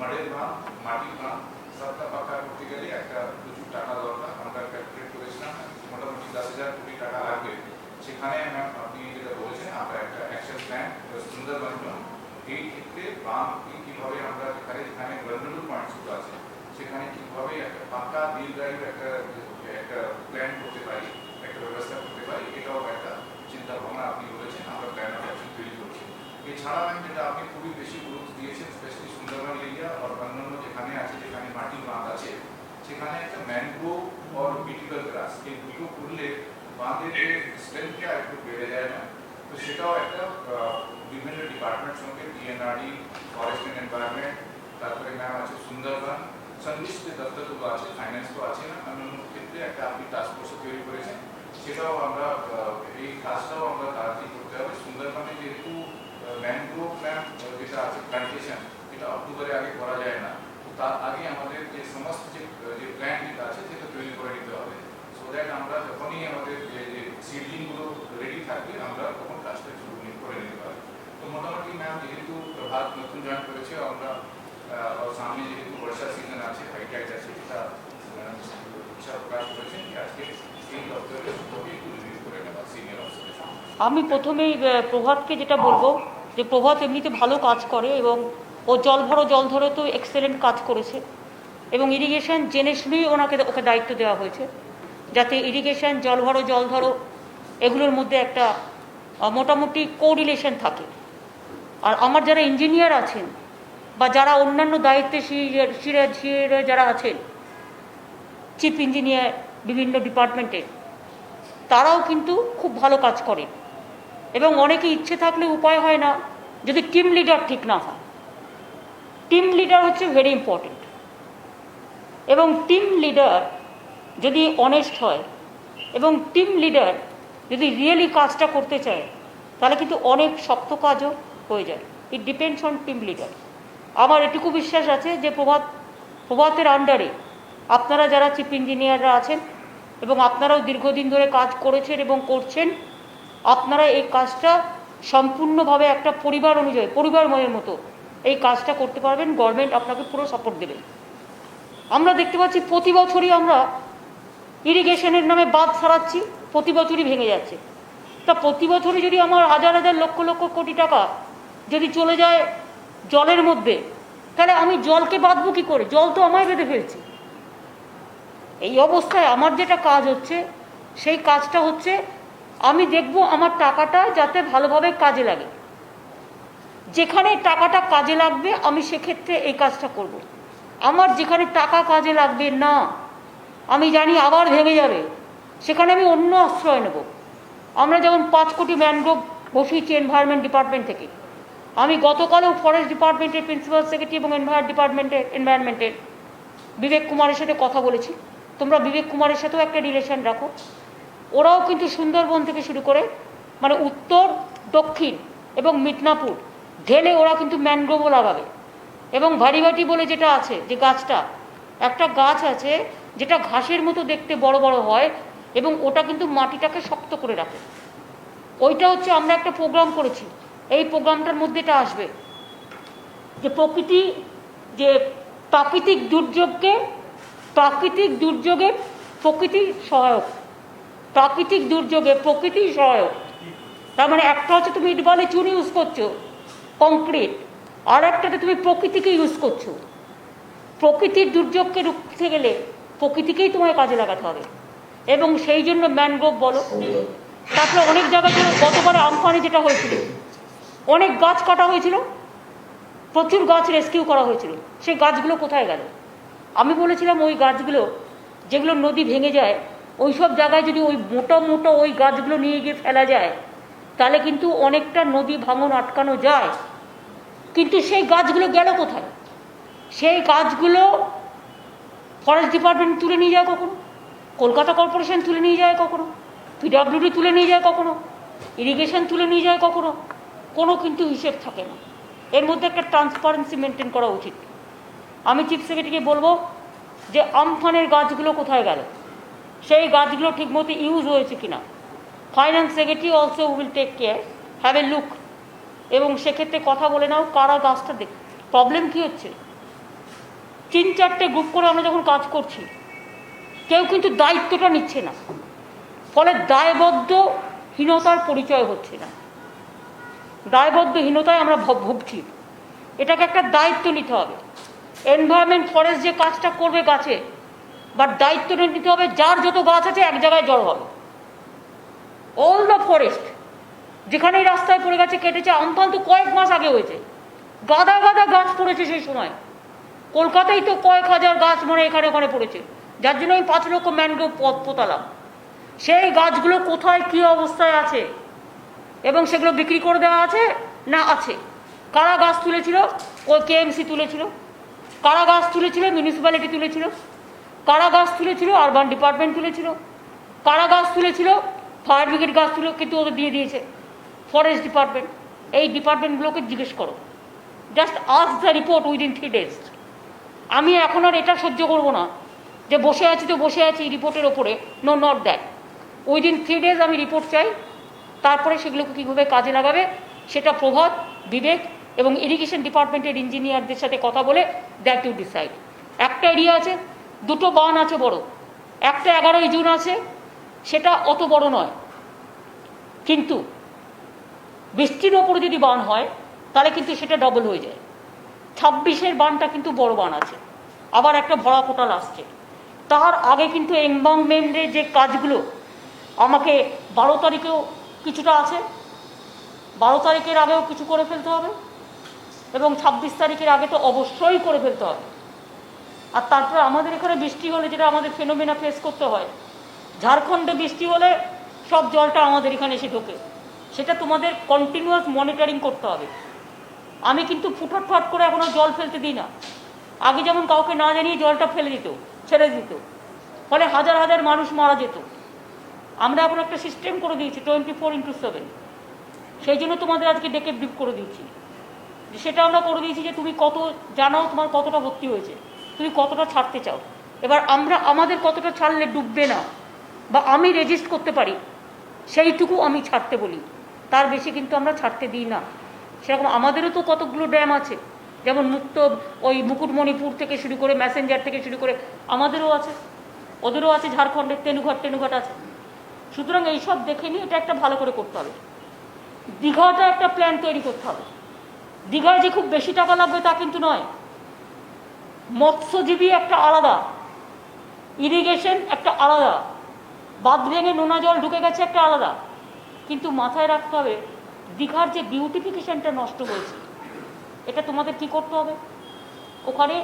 মাটির বাঁধ সবটা পাকা করতে গেলে একটা প্রচুর টাকা দরকার। আমরা ক্যালকুলেট করেছিলাম মোটামুটি 10,000 কোটি টাকা লাগবে। সেখানে আপনি যেটা বলেছেন আমরা একটা অ্যাকশন প্ল্যান সুন্দরবন এই ক্ষেত্রে বাঁধকে কীভাবে আমরা যেখানে যেখানে ভালনারেবল পয়েন্টসগুলো আছে সেখানে কীভাবে একটা পাকা দীর্ঘায়ু একটা প্ল্যান করতে পারি, একটা ব্যবস্থা করতে পারি, এটাও একটা চিন্তা ভাবনা আপনি বলেছেন। আমরা প্ল্যান অফ অ্যাকশন তৈরি করছি। এছাড়া যেটা আপনি খুবই বেশি গুরুত্ব দিয়েছেন স্পেশালি সুন্দরবন এরিয়া আর অন্যান্য যেখানে আছে যেখানে মাটির বাঁধ আছে সেখানে একটা ম্যানগ্রোভ আর বিটিকল গ্রাস এই দুটো করলে বাঁধের যে স্ট্রেংথটা একটু বেড়ে যায় না। তো সেটাও একটা বিভিন্ন ডিপার্টমেন্ট সঙ্গে ডিএনআরডি, ফরেস্ট অ্যান্ড এনভায়রনমেন্ট, তারপরে ম্যাম আছে সুন্দরবন, সন্নিষ্ট যে দপ্তরগুলো আছে, ফাইন্যান্স তো আছে না, অন্যান্য ক্ষেত্রে একটা আপনি টাস্ক ফোর্স তৈরি করেছেন। সেটাও আমরা এই কাজটাও আমরা তাড়াতাড়ি করতে হবে। সুন্দরবনে যেহেতু ম্যানগ্রোভ ল্যান্ড যেটা আছে প্ল্যান্টেশন এটা অক্টোবরে আগে করা যায় না, তার আগে আমাদের যে সমস্ত যে প্ল্যান যেটা আছে সেটা তৈরি করে নিতে হবে। সো দ্যাট আমরা যখনই আমাদের যে সিডলিংগুলো রেডি থাকবে আমরা তখন কাজটা শুরু করে নিতে পারি। তো মোটামুটি ম্যাম যেহেতু প্রভাত নতুন জয়েন করেছে, আমরা সামনে যেহেতু বর্ষা সিজন আছে, হাইটাইট আছে, সেটা ইচ্ছা প্রকাশ করেছেন যে আজকে এই দপ্তরে একটু রিভিউ করে নেওয়া সিনিয়র অফিসারের সঙ্গে। আমি প্রথমেই প্রভাতকে যেটা বলবো যে প্রভাত এমনিতে ভালো কাজ করে এবং ও জল ধরে তো এক্সেলেন্ট কাজ করেছে এবং ইরিগেশন জেনে শুনেই ওকে দায়িত্ব দেওয়া হয়েছে যাতে ইরিগেশন জল ধরো এগুলোর মধ্যে একটা মোটামুটি কোরিলেশন থাকে। আর আমার যারা ইঞ্জিনিয়ার আছেন বা যারা অন্যান্য দায়িত্বে যারা আছেন চিফ ইঞ্জিনিয়ার বিভিন্ন ডিপার্টমেন্টের, তারাও কিন্তু খুব ভালো কাজ করেন এবং অনেকে ইচ্ছে থাকলে উপায় হয় না যদি টিম লিডার ঠিক না হয়। টিম লিডার হচ্ছে ভেরি ইম্পর্টেন্ট এবং টিম লিডার যদি অনেস্ট হয় এবং টিম লিডার যদি রিয়েলি কাজটা করতে চায় তাহলে কিন্তু অনেক শক্ত কাজও হয়ে যায়। It depends on team leader. আমার এটুকু বিশ্বাস আছে যে প্রভাতের আন্ডারে আপনারা যারা চিফ ইঞ্জিনিয়াররা আছেন এবং আপনারাও দীর্ঘদিন ধরে কাজ করেছেন এবং করছেন, আপনারা এই কাজটা সম্পূর্ণভাবে একটা পরিবার অনুযায়ী পরিবারময়ের মতো এই কাজটা করতে পারবেন। গভর্নমেন্ট আপনাকে পুরো সাপোর্ট দেবে। আমরা দেখতে পাচ্ছি প্রতি বছরই আমরা ইরিগেশনের নামে বাঁধ সারাচ্ছি, প্রতি বছরই ভেঙে যাচ্ছে। তা প্রতি বছরই যদি আমার হাজার লক্ষ কোটি টাকা যদি চলে যায় জলের মধ্যে, তাহলে আমি জলকে বাঁধবো কী করে? জল তো আমায় বেঁধে ফেলছি। এই অবস্থায় আমার যেটা কাজ হচ্ছে সেই কাজটা হচ্ছে আমি দেখব আমার টাকাটা যাতে ভালোভাবে কাজে লাগে। যেখানে টাকাটা কাজে লাগবে আমি সেক্ষেত্রে এই কাজটা করব। আমার যেখানে টাকা কাজে লাগবে না, আমি জানি আবার ভেঙে যাবে, সেখানে আমি অন্য আশ্রয় নেব। আমরা যেমন 5 কোটি ম্যানগ্রোভ বসিয়েছি এনভায়রনমেন্ট ডিপার্টমেন্ট থেকে। আমি গতকালও ফরেস্ট ডিপার্টমেন্টের প্রিন্সিপাল সেক্রেটারি এবং এনভায়রনমেন্টের বিবেক কুমারের সাথে কথা বলেছি। তোমরা বিবেক কুমারের সাথেও একটা রিলেশন রাখো। ওরাও কিন্তু সুন্দরবন থেকে শুরু করে মানে উত্তর, দক্ষিণ এবং মিদনাপুর ঢেলে ওরা কিন্তু ম্যানগ্রোভও লাগাবে। এবং ভারিবাটি বলে যেটা আছে, যে গাছটা, একটা গাছ আছে যেটা ঘাসের মতো দেখতে বড় হয় এবং ওটা কিন্তু মাটিটাকে শক্ত করে রাখে। ওইটা হচ্ছে আমরা একটা প্রোগ্রাম করেছি, এই প্রোগ্রামটার মধ্যে এটা আসবে যে প্রাকৃতিক দুর্যোগে প্রকৃতি সহায়ক। প্রাকৃতিক দুর্যোগে প্রকৃতি সহায়ক, তার মানে একটা হচ্ছে তুমি ইট বালি চুন ইউজ করছো, কংক্রিট, আর একটাতে তুমি প্রকৃতিকে ইউজ করছো। প্রকৃতির দুর্যোগকে রুখতে গেলে প্রকৃতিকেই তোমায় কাজে লাগাতে হবে এবং সেই জন্য ম্যানগ্রোভ বলো। তারপরে অনেক জায়গায় গতবারে আমফানে যেটা হয়েছিল, অনেক গাছ কাটা হয়েছিল, প্রচুর গাছ রেস্কিউ করা হয়েছিল, সেই গাছগুলো কোথায় গেল? আমি বলেছিলাম ওই গাছগুলো যেগুলো নদী ভেঙে যায় ওই সব জায়গায় যদি ওই মোটা ওই গাছগুলো নিয়ে গিয়ে ফেলা যায় তাহলে কিন্তু অনেকটা নদী ভাঙন আটকানো যায়। কিন্তু সেই গাছগুলো গেল কোথায়? সেই গাছগুলো ফরেস্ট ডিপার্টমেন্ট তুলে নিয়ে যায় কখনো, কলকাতা কর্পোরেশন তুলে নিয়ে যায় কখনো, পিডব্লিউডি তুলে নিয়ে যায় কখনো, ইরিগেশন তুলে নিয়ে যায় কখনো, কোনো কিন্তু হিসেব থাকে না। এর মধ্যে একটা ট্রান্সপারেন্সি মেনটেন করা উচিত। আমি চিফ সেক্রেটারিকে বলবো যে আমফানের গাছগুলো কোথায় গেল, সেই গাছগুলো ঠিকমতো ইউজ হয়েছে কিনা। Finance secretary also will take care, have a look, এবং সেক্ষেত্রে কথা বলে নাও কারা গাছটা দেখ প্রবলেম কী হচ্ছে। 3-4টে গ্রুপ করে আমরা যখন কাজ করছি, কেউ কিন্তু দায়িত্বটা নিচ্ছে না, ফলে দায়বদ্ধহীনতার পরিচয় হচ্ছে না। দায়বদ্ধহীনতায় আমরা ভুগছি। এটাকে একটা দায়িত্ব নিতে হবে। এনভায়রনমেন্ট ফরেস্ট যে কাজটা করবে গাছে, বাট দায়িত্ব নিতে হবে যার যত গাছ আছে এক জায়গায় জড়ো হবে। অল দ্য ফরেস্ট যেখানে এই রাস্তায় পড়ে গেছে, কেটেছে, অন্তত কয়েক মাস আগে হয়েছে, গাদা গাদা গাছ পড়েছে সেই সময়। কলকাতায় তো কয়েক হাজার গাছ মানে এখানে ওখানে পড়েছে, যার জন্য আমি 5 লক্ষ ম্যানগ্রোভ পোতালাম। সেই গাছগুলো কোথায় কী অবস্থায় আছে এবং সেগুলো বিক্রি করে দেওয়া আছে না আছে? কারা গাছ তুলেছিল? ওই কেএমসি তুলেছিল। কারা গাছ তুলেছিল? মিউনিসিপ্যালিটি তুলেছিল। কারা গাছ তুলেছিল? আরবান ডিপার্টমেন্ট তুলেছিল। কারা গাছ তুলেছিল? ফায়ার ব্রিগেড গাছ তুলে, কিন্তু ওদের দিয়ে দিয়েছে ফরেস্ট ডিপার্টমেন্ট। এই ডিপার্টমেন্টগুলোকে জিজ্ঞেস করো, just ask the report within 3 days। আমি এখন আর এটা সহ্য করবো না যে বসে আছি তো বসে আছি রিপোর্টের ওপরে। No, not that. Within 3 days আমি রিপোর্ট চাই। তারপরে সেগুলোকে কীভাবে কাজে লাগাবে সেটা প্রভাত, বিবেক এবং ইরিগেশন ডিপার্টমেন্টের ইঞ্জিনিয়ারদের সাথে কথা বলে দ্যাট টু ডিসাইড। একটা এরিয়া আছে, 2টো বান আছে বড়, একটা 11ই জুন আছে, সেটা অত বড় নয়, কিন্তু বৃষ্টির ওপরে যদি বান হয় তাহলে কিন্তু সেটা ডবল হয়ে যায়। 26-এর বানটা কিন্তু বড় বান আছে, আবার একটা ভরা কোটাল আসছে। তার আগে কিন্তু এনভায়রনমেন্টের যে কাজগুলো আমাকে 12 তারিখেও কিছুটা আছে, 12 তারিখের আগেও কিছু করে ফেলতে হবে এবং 26 তারিখের আগে তো অবশ্যই করে ফেলতে হবে। আর তারপরে আমাদের এখানে বৃষ্টি হলে যেটা আমাদের ফেনোমেনা ফেস করতে হয়, ঝাড়খণ্ডে বৃষ্টি হলে সব জলটা আমাদের এখানে এসে ঢোকে, সেটা তোমাদের কন্টিনিউয়াস মনিটরিং করতে হবে। আমি কিন্তু ফুটফাট করে এখনও জল ফেলতে দিই না। আগে যেমন কাউকে না জানিয়ে জলটা ফেলে দিত, ছেড়ে দিত, ফলে হাজার হাজার মানুষ মারা যেত। আমরা এখন একটা সিস্টেম করে দিয়েছি 24x7। সেই জন্য তোমাদের আজকে ডেকে ব্রিফ করে দিয়েছি। সেটা আমরা করে দিয়েছি যে তুমি কত জানাও, তোমার কতটা ভর্তি হয়েছে, তুমি কতটা ছাড়তে চাও। এবার আমরা আমাদের কতটা ছাড়লে ডুববে না বা আমি রেজিস্ট করতে পারি সেইটুকু আমি ছাড়তে বলি, তার বেশি কিন্তু আমরা ছাড়তে দিই না। সেরকম আমাদেরও তো কতগুলো ড্যাম আছে, যেমন ওই মুকুটমণিপুর থেকে শুরু করে ম্যাসেঞ্জার থেকে শুরু করে আমাদেরও আছে, ওদেরও আছে, ঝাড়খণ্ডের তেনুঘাট আছে। সুতরাং এইসব দেখে নিয়ে এটা একটা ভালো করে করতে হবে। দীঘাটা একটা প্ল্যান তৈরি করতে হবে। দীঘায় যে খুব বেশি টাকা লাগবে তা কিন্তু নয়। মৎস্যজীবী একটা আলাদা, ইরিগেশন একটা আলাদা, বাঁধ ভেঙে নোনা জল ঢুকে গেছে একটা আলাদা। কিন্তু মাথায় রাখতে হবে দীঘার যে বিউটিফিকেশনটা নষ্ট হয়েছে, এটা তোমাদের কি করতে হবে? ওখানে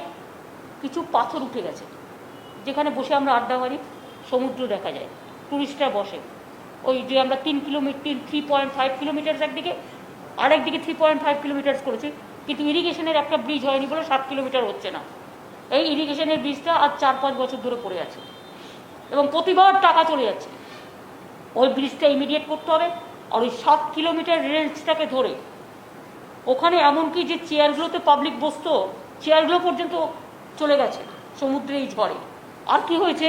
কিছু পাথর উঠে গেছে, যেখানে বসে আমরা আড্ডা মারি, সমুদ্র দেখা যায়, টুরিস্টরা বসে। ওই যে আমরা 3.5 কিলোমিটার একদিকে, আরেকদিকে 3.5 কিলোমিটার করেছি, কিন্তু ইরিগেশনের একটা ব্রিজ হয়নি বলে 7 কিলোমিটার হচ্ছে না। এই ইরিগেশনের ব্রিজটা আজ 4-5 বছর ধরে পড়ে আছে এবং প্রতিবার টাকা চলে যাচ্ছে। ওই ব্রিজটা ইমিডিয়েট করতে হবে। আর ওই 7 কিলোমিটার রেঞ্জটাকে ধরে ওখানে এমনকি যে চেয়ারগুলোতে পাবলিক বসতো, চেয়ারগুলো পর্যন্ত চলে গেছে সমুদ্রে এই ঝড়ে। আর কি হয়েছে,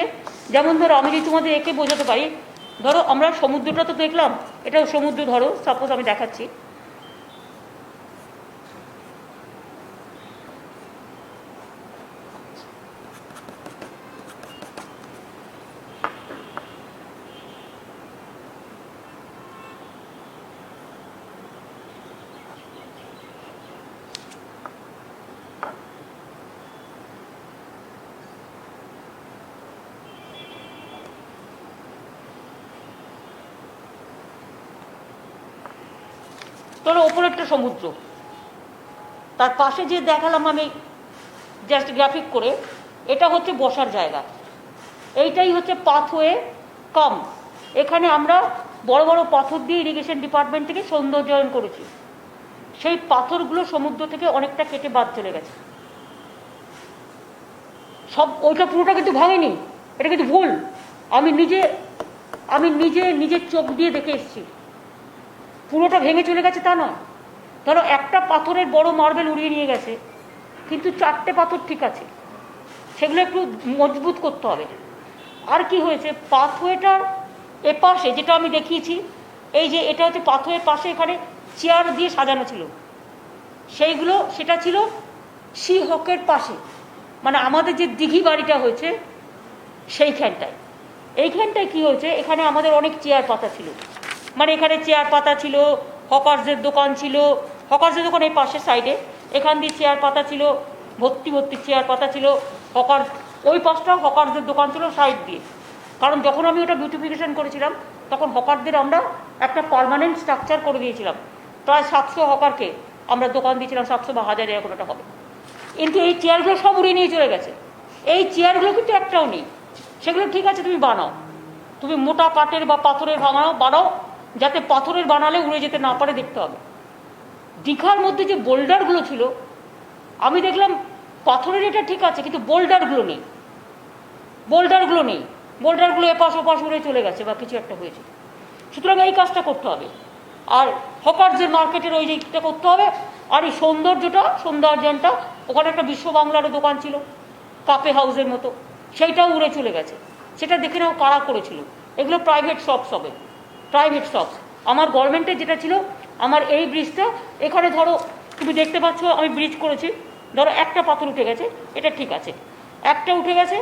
যেমন ধরো আমি যদি তোমাদের একে বোঝাতে পারি, ধরো আমরা সমুদ্রটা তো দেখলাম, এটাও সমুদ্র, ধরো সাপোজ আমি দেখাচ্ছি, ধরো ওপরে একটা সমুদ্র, তার পাশে যে দেখালাম আমি জাস্ট গ্রাফিক করে, এটা হচ্ছে বসার জায়গা। এইটাই হচ্ছে পাথওয়ে কাম। এখানে আমরা বড় বড় পাথর দিয়ে ইরিগেশন ডিপার্টমেন্ট থেকে সৌন্দর্যায়ন করেছি। সেই পাথরগুলো সমুদ্র থেকে অনেকটা কেটে বাদ চলে গেছে। সব ওইটা পুরোটা কিন্তু ভাঙেনি, এটা কিন্তু ভুল। আমি নিজে নিজের চোখ দিয়ে দেখে এসেছি। পুরোটা ভেঙে চলে গেছে তা নয়। ধরো একটা পাথরের বড় মার্বেল উড়িয়ে নিয়ে গেছে, কিন্তু 4টে পাথর ঠিক আছে, সেগুলো একটু মজবুত করতে হবে। আর কি হয়েছে, পাথওয়েটার এপাশে যেটা আমি দেখিয়েছি, এই যে এটা হচ্ছে পাথওয়ের পাশে, এখানে চেয়ার দিয়ে সাজানো ছিল, সেটা ছিল সি হকের পাশে। মানে আমাদের যে দিঘি বাড়িটা হয়েছে সেইখানটায়, এইখানটায় কি হয়েছে, এখানে আমাদের অনেক চেয়ার পাতা ছিল, মানে এখানে চেয়ার পাতা ছিল, হকার্সদের দোকান ছিল, হকার্সদের দোকান এই পাশের সাইডে, এখান দিয়ে চেয়ার পাতা ছিল, ভর্তি ভর্তি চেয়ার পাতা ছিল, হকার ওই পাশটা হকারদের দোকান ছিল সাইড দিয়ে। কারণ যখন আমি ওটা বিউটিফিকেশন করেছিলাম তখন হকারদের আমরা একটা পার্মানেন্ট স্ট্রাকচার করে দিয়েছিলাম, প্রায় 700 হকারকে আমরা দোকান দিয়েছিলাম, 700 বা 1000 এরকম একটা হবে। কিন্তু এই চেয়ারগুলো সব উড়িয়ে নিয়ে চলে গেছে, এই চেয়ারগুলো কিন্তু একটাও নেই। সেগুলো ঠিক আছে তুমি বানাও, তুমি মোটা কাঠের বা পাথরের বানাও, যাতে পাথরের বানালে উড়ে যেতে না পারে দেখতে হবে। দীঘার মধ্যে যে বোল্ডারগুলো ছিল আমি দেখলাম পাথরের এটা ঠিক আছে, কিন্তু বোল্ডারগুলো নেই, বোল্ডারগুলো এপাশ ওপাশ উড়ে চলে গেছে বা কিছু একটা হয়েছে। সুতরাং এই কাজটা করতে হবে, আর হকারদের মার্কেটের ওই দিকটা করতে হবে। আর এই সৌন্দর্যায়নটা ওখানে একটা বিশ্ব বাংলারও দোকান ছিল কাপে হাউসের মতো, সেইটাও উড়ে চলে গেছে। সেটা দেখে নাও কারা করেছিল, এগুলো প্রাইভেট শপস হবে, প্রাইভেট শপস। আমার গভর্নমেন্টের যেটা ছিল, আমার এই ব্রিজটা এখানে ধরো তুমি দেখতে পাচ্ছ আমি ব্রিজ করেছি, ধরো একটা পাথর উঠে গেছে, এটা ঠিক আছে, একটা উঠে গেছে,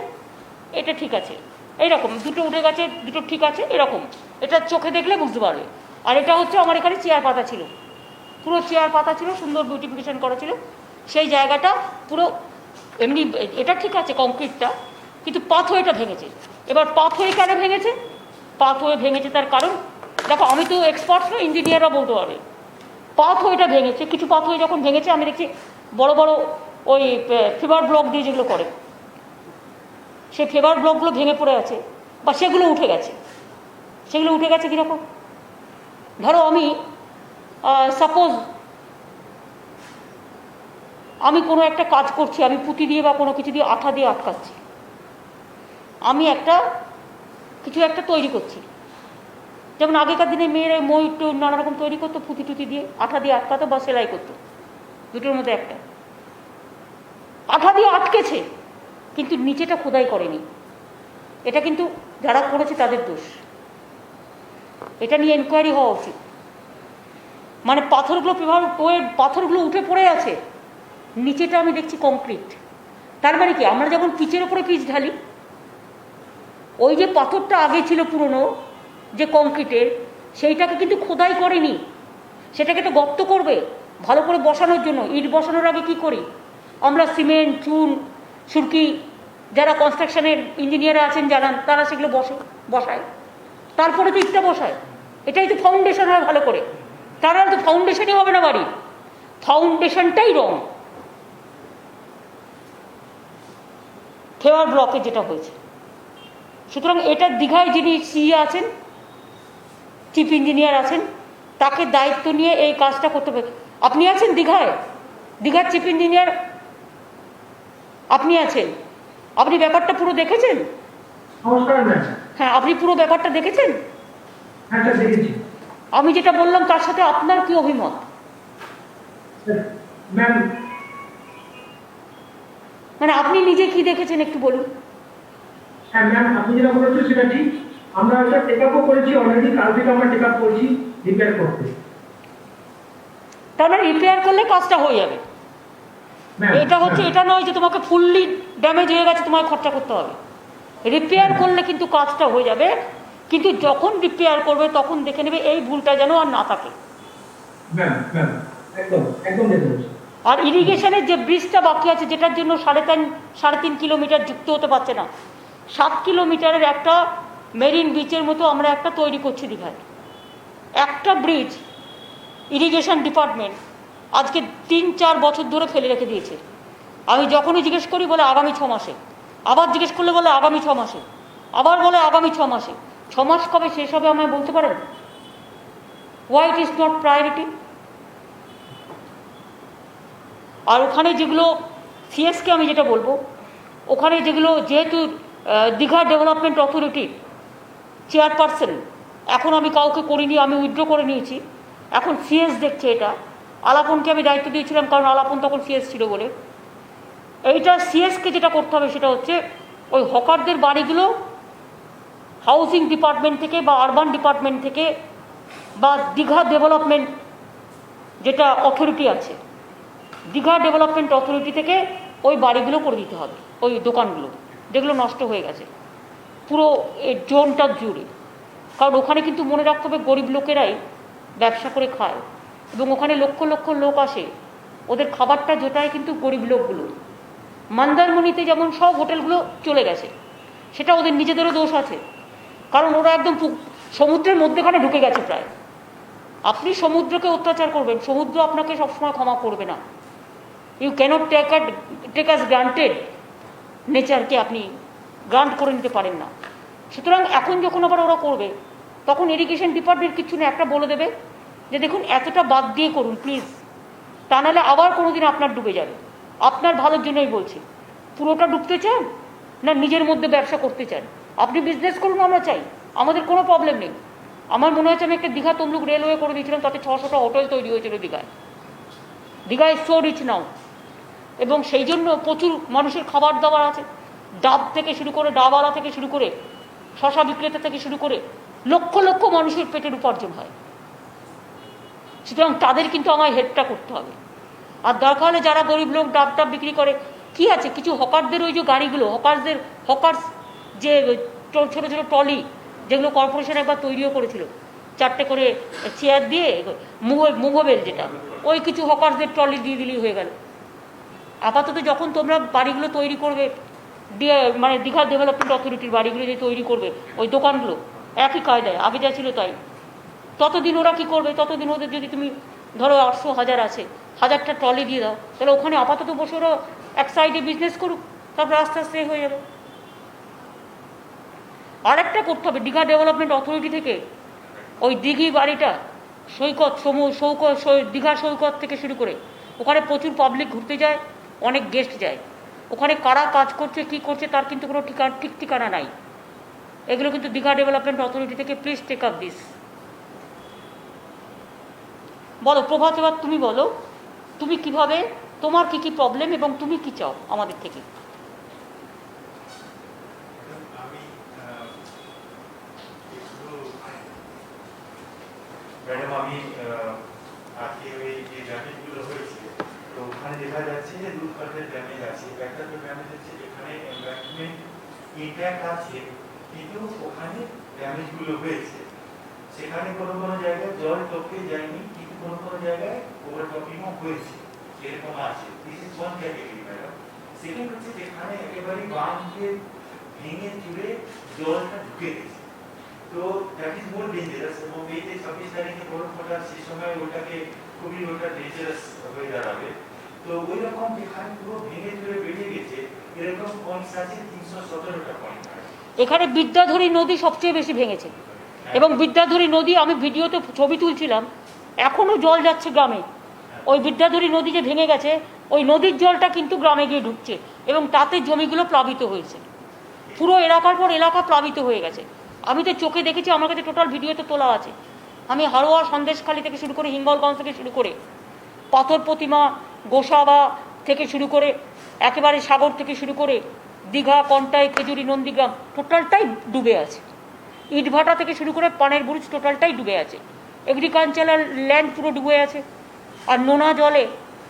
এটা ঠিক আছে, এইরকম দুটো উঠে গেছে, দুটো ঠিক আছে, এরকম এটা চোখে দেখলে বুঝতে পারবে। আর এটা হচ্ছে আমার এখানে চেয়ার পাতা ছিল, পুরো চেয়ার পাতা ছিল, সুন্দর বিউটিফিকেশন করা ছিল সেই জায়গাটা পুরো। এমনি এটা ঠিক আছে কংক্রিটটা, কিন্তু পাথওয়েটা ভেঙেছে। এবার পাথওয়ে কেন ভেঙেছে, পাথওয়ে ভেঙেছে তার কারণ দেখো, আমি তো এক্সপার্ট না, ইঞ্জিনিয়াররা বলতে পারবে। পাথওয়েটা ভেঙেছে, কিছু পাথওয়ে যখন ভেঙেছে আমি দেখছি বড় বড় ওই ফিবার ব্লক দিয়ে যেগুলো করে, সেই ফিবার ব্লকগুলো ভেঙে পড়ে আছে বা সেগুলো উঠে গেছে। সেগুলো উঠে গেছে কীরকম, ধরো আমি সাপোজ আমি কোনো একটা কাজ করছি, আমি পুঁতি দিয়ে বা কোনো কিছু দিয়ে আঠা দিয়ে আটকাচ্ছি, আমি কিছু একটা তৈরি করছি। যেমন আগেকার দিনে মেয়েরা ময়ূর টয়ূর নানা রকম তৈরি করতো, পুঁতি টুতি দিয়ে আঠা দিয়ে আটকাতো বা সেলাই করতো, দুটোর মধ্যে একটা। আঠা দিয়ে আটকেছে কিন্তু নিচেটা খোদাই করেনি, এটা কিন্তু যারা করেছে তাদের দোষ, এটা নিয়ে এনকোয়ারি হওয়া উচিত। মানে পাথরগুলো উঠে পড়ে আছে, নিচেটা আমি দেখছি কংক্রিট। তার মানে কি, আমরা যখন পিচের ওপরে পিচ ঢালি, ওই যে পাথরটা আগে ছিল পুরনো যে কংক্রিটের, সেইটাকে কিন্তু খোদাই করেনি, সেটাকে তো গর্ত করবে ভালো করে বসানোর জন্য। ইট বসানোর আগে কি করি আমরা, সিমেন্ট, চুন, সুরকি, যারা কনস্ট্রাকশনের ইঞ্জিনিয়ার আছেন জানান, তারা সেগুলো বসায়, তারপরে তো ইটটা বসায়। এটাই তো ফাউন্ডেশন হয় ভালো করে, তারা তো ফাউন্ডেশনই হবে না বাড়ির, ফাউন্ডেশনটাই রং। ফেওয়ার ব্লকে যেটা হয়েছে। সুতরাং এটা দীঘায় যিনি সিই আছেন, চিফ ইঞ্জিনিয়ার আছেন, তাকে দায়িত্ব নিয়ে এই কাজটা করতে হবে। আপনি আছেন দীঘার চিফ ইঞ্জিনিয়ার, আপনি আছেন, আপনি ব্যাপারটা পুরো দেখেছেন? হ্যাঁ, আপনি পুরো ব্যাপারটা দেখেছেন? হ্যাঁ স্যার, দেখেছি। আমি যেটা বললাম তার সাথে আপনার কি অভিমত? ম্যাম, মানে আপনি নিজে কি দেখেছেন একটু বলুন। হ্যাঁ ম্যাম, আপনি যেটা বলেছেন সেটা ঠিক। আমরা একটা টেক আপও করেছি অলরেডি, কাল থেকে আমরা টেক আপ করছি রিপেয়ার করতে। তার মানে রিপেয়ার করলে কাজটা হয়ে যাবে। এটা হচ্ছে, এটা নয় যে তোমাকে ফুললি ড্যামেজ হয়ে গেছে তোমাকে খরচা করতে হবে। রিপেয়ার করলে কিন্তু কাজটা হয়ে যাবে, কিন্তু যখন রিপেয়ার করবে তখন দেখে নেবে এই ভুলটা যেন আর না থাকে। একদম দেখুন। আর ইরিগেশনের যে ব্রিজটা বাকি আছে, যেটার জন্য 3.5 কিলোমিটার যুক্ত হতে পারছে না, 7 কিলোমিটারের একটা মেরিন বিচের মতো আমরা একটা তৈরি করছি দীঘায়। একটা ব্রিজ ইরিগেশন ডিপার্টমেন্ট আজকে 3-4 বছর ধরে ফেলে রেখে দিয়েছে। আমি যখনই জিজ্ঞেস করি বলে আগামী 6 মাসে, আবার জিজ্ঞেস করলে বলে আগামী 6 মাসে, আবার বলে আগামী 6 মাসে। 6 মাস কবে শেষ হবে আমায় বলতে পারেন? Why it is not priority? আর ওখানে যেগুলো সিএসকে আমি যেটা বলবো, ওখানে যেগুলো যেহেতু দীঘা ডেভেলপমেন্ট অথরিটির চেয়ারপারসন, এখন আমি কাউকে করিনি, আমি উইথড্র করে নিয়েছি, এখন সিএস দেখছে এটা। আলাপনকে আমি দায়িত্ব দিয়েছিলাম, কারণ আলাপন তখন সিএস ছিল বলে। এইটা সিএসকে যেটা করতে হবে সেটা হচ্ছে ওই হকারদের বাড়িগুলো হাউজিং ডিপার্টমেন্ট থেকে বা আরবান ডিপার্টমেন্ট থেকে বা দীঘা ডেভেলপমেন্ট যেটা অথরিটি আছে, দীঘা ডেভেলপমেন্ট অথরিটি থেকে ওই বাড়িগুলো করে দিতে হবে, ওই দোকানগুলো যেগুলো নষ্ট হয়ে গেছে পুরো এই জোনটা জুড়ে। কারণ ওখানে কিন্তু মনে রাখতে হবে গরিব লোকেরাই ব্যবসা করে খায় এবং ওখানে লক্ষ লক্ষ লোক আসে, ওদের খাবারটা জোটায় কিন্তু গরিব লোকগুলো। মন্দারমণিতে যেমন সব হোটেলগুলো চলে গেছে, সেটা ওদের নিজেদেরও দোষ আছে, কারণ ওরা একদম সমুদ্রের মধ্যেখানে ঢুকে গেছে প্রায়। আপনি সমুদ্রকে অত্যাচার করবেন, সমুদ্র আপনাকে সবসময় ক্ষমা করবে না। You can't take as granted, নেচারকে আপনি গ্রান্ট করে নিতে পারেন না। সুতরাং এখন যখন আবার ওরা করবে, তখন ইরিগেশন ডিপার্টমেন্ট কিছু না একটা বলে দেবে যে দেখুন এতটা বাদ দিয়ে করুন প্লিজ, তা নাহলে আবার কোনোদিন আপনার ডুবে যাবে। আপনার ভালোর জন্যই বলছি, পুরোটা ডুবতে চান না নিজের মধ্যে ব্যবসা করতে চান? আপনি বিজনেস করুন, আমরা চাই, আমাদের কোনো প্রবলেম নেই। আমার মনে হচ্ছে আমি একটা দীঘা তমলুক রেলওয়ে করে দিয়েছিলাম, তাতে 600টা হোটেল তৈরি হয়েছিল দীঘায়। দীঘা ইজ সো রিচ নাও, এবং সেই জন্য প্রচুর মানুষের খাবার দাবার আছে, ডাব থেকে শুরু করে, ডাবওয়ালা থেকে শুরু করে, শশা বিক্রেতা থেকে শুরু করে লক্ষ লক্ষ মানুষের পেটের উপার্জন হয়। সুতরাং তাদের কিন্তু আমায় হেডটা করতে হবে। আর দরকার হলে যারা গরিব লোক ডাব টাব বিক্রি করে, কি আছে কিছু হকারদের ওই যে গাড়িগুলো, হকার্স যে ছোটো ছোটো ট্রলি, যেগুলো কর্পোরেশন একবার তৈরিও করেছিল, 4টে করে চেয়ার দিয়ে মুভেবল, যেটা ওই কিছু হকার্সদের ট্রলি দিয়ে দিলেই হয়ে গেল। আপাতত যখন তোমরা বাড়িগুলো তৈরি করবে, মানে দীঘা ডেভেলপমেন্ট অথরিটির বাড়িগুলো যে তৈরি করবে, ওই দোকানগুলো একই কায়দায় আগে যা ছিল তাই, ততদিন ওরা কি করবে, ততদিন ওদের যদি তুমি ধরো 800 1000 আছে, 1000টা ট্রলি দিয়ে দাও, তাহলে ওখানে আপাতত বসে ওরা এক সাইডে বিজনেস করুক, তারপর আস্তে আস্তে হয়ে যাবে। আরেকটা করতে হবে, দীঘা ডেভেলপমেন্ট অথরিটি থেকে ওই দিঘি বাড়িটা, সৈকত দীঘা সৈকত থেকে শুরু করে ওখানে প্রচুর পাবলিক ঘুরতে যায়, অনেক গেস্ট যায়, ওখানে কারা কাজ করছে কি করছে তার কিন্তু কোনো ঠিক ঠিকানা নাই। এগুলো কিন্তু দীঘা ডেভেলপমেন্ট অথরিটি থেকে প্লিজ টেক আপ দিস। বলো প্রভাত, এবার তুমি বলো তুমি কিভাবে, তোমার কি কি প্রবলেম এবং তুমি কি চাও আমাদের থেকে। ম্যাডাম আমি আজকে ওই যে ড্যামেজগুলো হয়েছে, তো ওখানে দেখা যাচ্ছে যে 2 ধরনের ড্যামেজ আছে। একটা তো ড্যামেজ হচ্ছে এখানে এনভায়রনমেন্ট ইনট্যাক্ট আছে, কিন্তু ওখানে ড্যামেজগুলো হয়েছে, সেখানে কোনো কোনো জায়গায় জল টপকে যায়নি, কিন্তু কোনো কোনো জায়গায় ওভারটপিংও হয়েছে, এরকম আছে। This is one category madam. Second হচ্ছে যেখানে একেবারে বাঁধকে ভেঙে চুড়ে জলটা ঢুকে গেছে, তো দ্যাট ইজ মোর ডেঞ্জারাস। এবং এই যে 26 তারিখে বরফ পড়া, সেই সময় ওটাকে খুবই ডেঞ্জারাস হয়ে দাঁড়াবে। তো ওই রকম যেখানে পুরো ভেঙে চুড়ে বেরিয়ে গেছে, এরকম পয়েন্টস আছে 317টা পয়েন্ট। এখানে বিদ্যাধরী নদী সবচেয়ে বেশি ভেঙেছে, এবং বিদ্যাধরী নদী আমি ভিডিওতে ছবি তুলছিলাম, এখনো জল যাচ্ছে গ্রামে। ওই বিদ্যাধরী নদী যে ভেঙে গেছে, ওই নদীর জলটা কিন্তু গ্রামে গিয়ে ঢুকছে, এবং তাতে জমিগুলো প্লাবিত হয়েছে, পুরো এলাকার পর এলাকা প্লাবিত হয়ে গেছে। আমি তো চোখে দেখেছি, আমার কাছে টোটাল ভিডিওতে তোলা আছে। আমি হারোয়া, সন্দেশখালী থেকে শুরু করে, হিঙ্গলগঞ্জ থেকে শুরু করে, পাথর প্রতিমা, গোসাবা থেকে শুরু করে, একেবারে সাগর থেকে শুরু করে দীঘা, কন্টাই, খেজুরি, নন্দীগ্রাম টোটালটাই ডুবে আছে। ইটভাটা থেকে শুরু করে পানের বুরুজ টোটালটাই ডুবে আছে। এগ্রিকালচারাল ল্যান্ড পুরো ডুবে আছে। আর নোনা জলে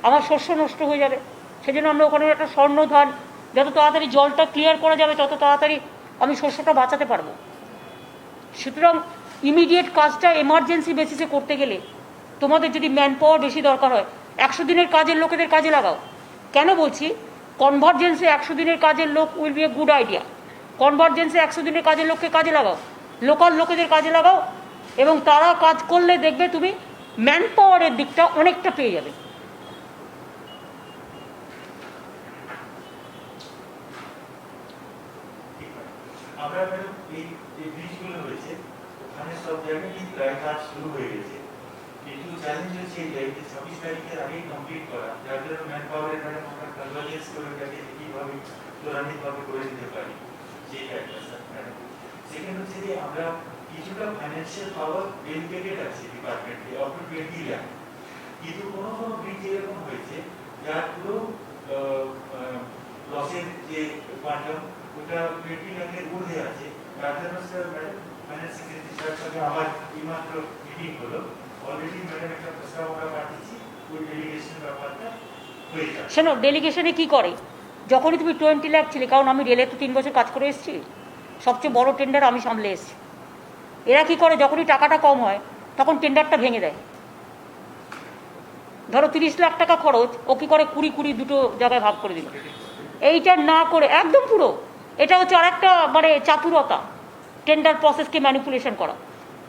আমার শস্য নষ্ট হয়ে যাবে। সেজন্য আমরা ওখানে একটা স্বর্ণ ধান, যত তাড়াতাড়ি জলটা ক্লিয়ার করা যাবে তত তাড়াতাড়ি আমি শস্যটা বাঁচাতে পারবো। সুতরাং ইমিডিয়েট কাজটা এমার্জেন্সি বেসিসে করতে গেলে তোমাদের যদি ম্যান পাওয়ার বেশি দরকার হয়, 100 দিনের কাজের লোকেদের কাজে লাগাও। কেন বলছি, কনভার্জেন্সে 100 দিনের কাজের লোক will be a good idea. কনভার্জেন্সে 100 দিনের কাজের লোককে কাজে লাগাও, লোকাল লোকেদের কাজে লাগাও, এবং তারা কাজ করলে দেখবে তুমি ম্যান পাওয়ারের দিকটা অনেকটা পেয়ে যাবে। আমরা ম্যাডাম এই যে ব্রিজগুলো হয়েছে, ওখানে সব জায়গায় কিন্তু প্রায় কাজ শুরু হয়ে গেছে, কিন্তু চ্যালেঞ্জ হচ্ছে এই যে 26 তারিখের আগেই কমপ্লিট করা, যার জন্য ম্যান পাওয়ারের ম্যাডাম আমরা কনভার্জেন্স করে ওটাকে কীভাবে ত্বরান্বিতভাবে করে দিতে পারি, সেইটা একটা স্যার ম্যাডাম। সেকেন্ড হচ্ছে যে আমরা কিছুটা ফাইন্যান্সিয়াল পাওয়ার ডেলিগেটেড আছে ডিপার্টমেন্টে, অপ টু 20 লাখ, কিন্তু কোনো কোনো ব্রিজ এরকম হয়েছে যার পুরো লসের যে কোয়ান্টাম ওটা 20 লাখের ঊর্ধ্বে আছে। তার জন্য sir madam finance secretary sir সঙ্গে আমার এইমাত্র মিটিং হলো, অলরেডি ম্যাডাম একটা প্রস্তাব আমরা পাঠিয়েছি, ওই ডেলিগেশনের ব্যাপারটা হয়ে যাবে। শোনো, ডেলিগেশনে কি করে, যখনই তুমি 20 লাখ ছিলে, কারণ আমি রেলে তো 3 বছর কাজ করে এসেছি, সবচেয়ে বড় টেন্ডার আমি সামলে এসেছি। এরা কি করে, যখনই টাকাটা কম হয় তখন টেন্ডারটা ভেঙে দেয়। ধরো 30 লাখ টাকা খরচ, ও কি করে 20 দুটো জায়গায় ভাগ করে দিল। এইটা না করে একদম পুরো, এটা হচ্ছে আরেকটা মানে চাতুরতা, টেন্ডার প্রসেসকে ম্যানিপুলেশন করা।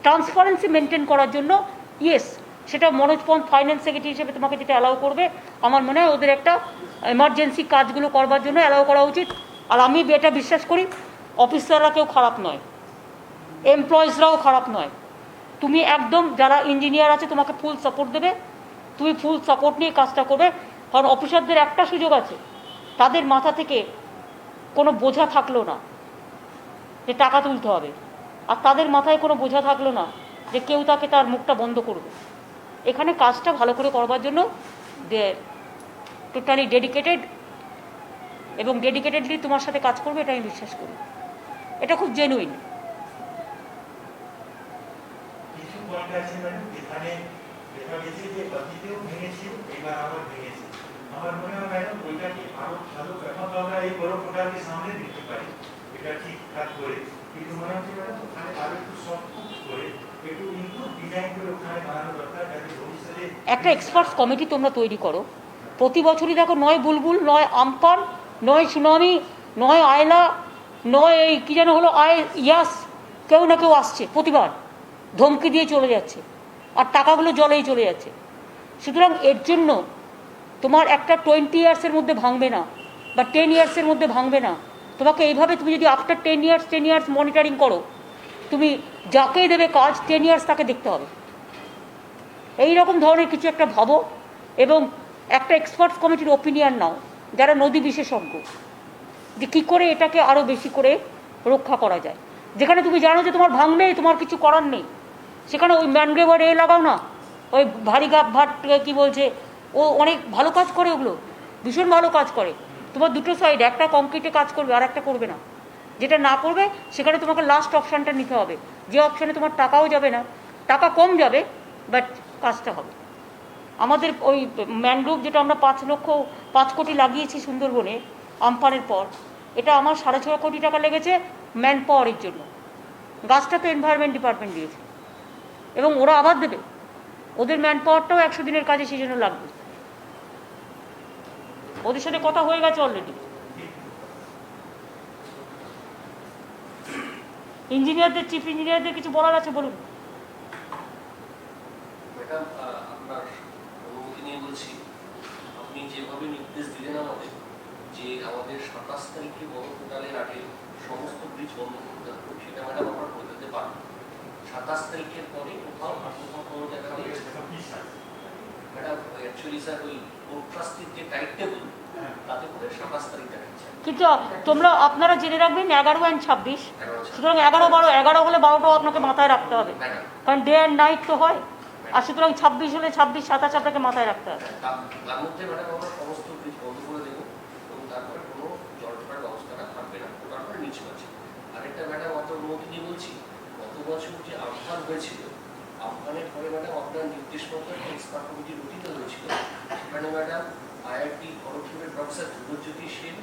ট্রান্সপারেন্সি মেনটেন করার জন্য ইয়েস, সেটা মনোজ পন্থ ফাইন্যান্স সেক্রেটারি হিসেবে তোমাকে যেটা অ্যালাউ করবে, আমার মনে হয় ওদের একটা এমার্জেন্সি কাজগুলো করবার জন্য অ্যালাউ করা উচিত। আর আমি এটা বিশ্বাস করি, অফিসাররা কেউ খারাপ নয়, এমপ্লয়িজরাও খারাপ নয়। তুমি একদম যারা ইঞ্জিনিয়ার আছে তোমাকে ফুল সাপোর্ট দেবে, তুমি ফুল সাপোর্ট নিয়ে কাজটা করবে। কারণ অফিসারদের একটা সুযোগ আছে, তাদের মাথা থেকে কোনো বোঝা থাকলো না যে টাকা তুলতে হবে, আর তাদের মাথায় কোনো বোঝা থাকলো না যে কেউ তাকে তার মুখটা বন্ধ করবে। এখানে কাজটা ভালো করে করবার জন্য দে টোটালি ডেডিকেটেড, এবং ডেডিকেটেডলি তোমার সাথে কাজ করবে, এটা আমি বিশ্বাস করি। এটা খুব জেনুইন। কিছু পয়েন্ট আছে ম্যাডাম যেখানে দেখা গেছে যে অতীতেও ভেঙেছে, এবার আবার ভেঙেছে। আমার মনে হয় ম্যাডাম ওইটাকে আরো ভালো, এখন তো আমরা এই বড় ফোটাকে সামনে দিতে পারি এটা ঠিকঠাক করে, কিন্তু মনে হচ্ছে ম্যাডাম ওখানে আরো একটু সফট করে একটু ইনপুট ডিজাইন করে ওখানে বানানো দরকার, যাতে ভবিষ্যতে একটা এক্সপার্টস কমিটি তোমরা তৈরি করো। প্রতি বছরই দেখো, নয় বুলবুল, নয় আমফান, নয় সুনামি, নয় আয়লা, নয় এই কী যেন হলো ইয়াস, কেউ না কেউ আসছে, প্রতিবার ধমকি দিয়ে চলে যাচ্ছে, আর টাকাগুলো জলেই চলে যাচ্ছে। সুতরাং এর জন্য তোমার একটা 20 ইয়ার্সের মধ্যে ভাঙবে না, বা 10 ইয়ার্সের মধ্যে ভাঙবে না। তোমাকে এইভাবে, তুমি যদি আফটার 10 ইয়ার্স মনিটরিং করো, তুমি যাকেই দেবে কাজ 10 ইয়ার্স তাকে দেখতে হবে। এই রকম ধরনের কিছু একটা ভাবো, এবং একটা এক্সপার্টস কমিটির ওপিনিয়ন নাও যারা নদী বিশেষজ্ঞ, যে কী করে এটাকে আরও বেশি করে রক্ষা করা যায়। যেখানে তুমি জানো যে তোমার ভাঙবেই, তোমার কিছু করার নেই, সেখানে ওই ম্যানগ্রেভার লাগাও না, ওই ভারী ভাট কী বলছে, ও অনেক ভালো কাজ করে, ওগুলো ভীষণ ভালো কাজ করে। তোমার দুটো সাইড, একটা কংক্রিটে কাজ করবে আর একটা করবে না। যেটা না করবে সেখানে তোমাকে লাস্ট অপশানটা নিতে হবে, যে অপশানে তোমার টাকাও যাবে না, টাকা কম যাবে, বাট কাজটা হবে। আমাদের ওই ম্যানগ্রোভ যেটা আমরা 5 কোটি লাগিয়েছি সুন্দরবনে আমফানের পর, এটা আমার 6.5 কোটি টাকা লেগেছে ম্যান পাওয়ারের জন্য। গাছটা তো এনভায়রনমেন্ট ডিপার্টমেন্ট দিয়েছে, এবং ওরা আবার দেবে। ওদের ম্যান পাওয়ারটাও 100 দিনের কাজে সেই জন্য লাগবে। ওদের সাথে কথা হয়ে গেছে অলরেডি। ইঞ্জিনিয়ারদের, চিফ ইঞ্জিনিয়ারদের কিছু বলার আছে, বলুন। ম্যাডাম, আপনার অনুমতি নিয়ে বলছি, আপনি যেভাবে নির্দেশ দিলেন আমাদের, যে আমাদের 27 তারিখে বড় আগে সমস্ত ব্রিজ বন্ধ করতে হবে, সেটা ম্যাডাম আমরা করে দিতে পারবো। 27 তারিখের পরে কোথাও কোনো জায়গায় ম্যাডাম অ্যাকচুয়ালি স্যার ওই কোর্ট ট্রাস্টির যে টাইট টেবিল, তাতে করে 27 তারিখ দেখাচ্ছে। কিন্তু আপনারা জেনে রাখবেন 11 আর 26, সুতরাং 11, 12, 11 হলে 12টাও আপনাকে মাথায় রাখতে হবে, কারণ ডে অ্যান্ড নাইট তো হয়। আর সুতরাং 26 হলে 26, 27 আপনাকে মাথায় রাখতে হবে। তার মধ্যে ম্যাডাম আমরা সমস্ত ব্রিজ বন্ধ করে দেবো, এবং তারপরে কোনো জল ঢোকার ব্যবস্থাটা থাকবে না, তারপরে নিচু আছে। আরেকটা ম্যাডাম আপনার অনুমতি নিয়ে বলছি, গত বছর যে আমফান হয়েছিল, আমফানের পরে ম্যাডাম আপনার নির্দেশ মতো এক্সপার্ট কমিটি গঠিত হয়েছিল। সেখানে ম্যাডাম IIT খড়গপুরের প্রফেসর ধ্রুবজ্যোতি সেন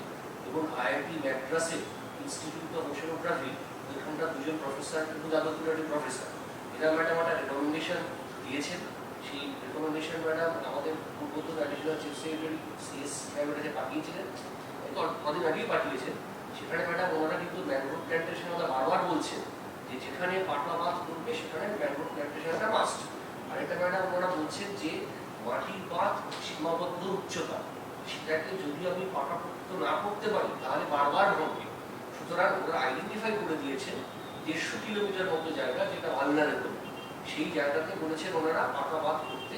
এবং IIT ম্যাড্রাসের ইনস্টিটিউট অফ ওশেনোগ্রাফি, এখানকার দুজন প্রফেসর এবং যাদবপুরের প্রফেসর, এরা ম্যাডাম একটা রেকমেন্ডেশন দিয়েছেন। সেই রেকমেন্ডেশন ম্যাডাম আমাদের পূর্বতন অ্যাডিশনাল চিফ সেক্রেটারি CS সাহেবের কাছে পাঠিয়েছিলেন, কদিন আগেই পাঠিয়েছেন। সেখানে ম্যাডাম ওনারা কিন্তু ম্যানগ্রোভ প্ল্যান্টেশন কথা বারবার বলছেন, যে যেখানে পাটলা বাঁধ করবে সেখানে ম্যানগ্রোভ প্ল্যান্টেশনটা মাস্ট। আর এটা ম্যাডাম ওনারা বলছেন যে মাটির বাঁধ সীমাবদ্ধ উচ্চতা, সেটাকে যদি আমি পাকাপোক্ত না করতে পারি তাহলে বারবার ভাঙবে। সুতরাং ওরা আইডেন্টিফাই করে দিয়েছেন 150 কিলোমিটার মতো জায়গা যেটা ভালনারেবল, সেই জায়গাতে বলেছেন ওনারা পাকা বাঁধ করতে।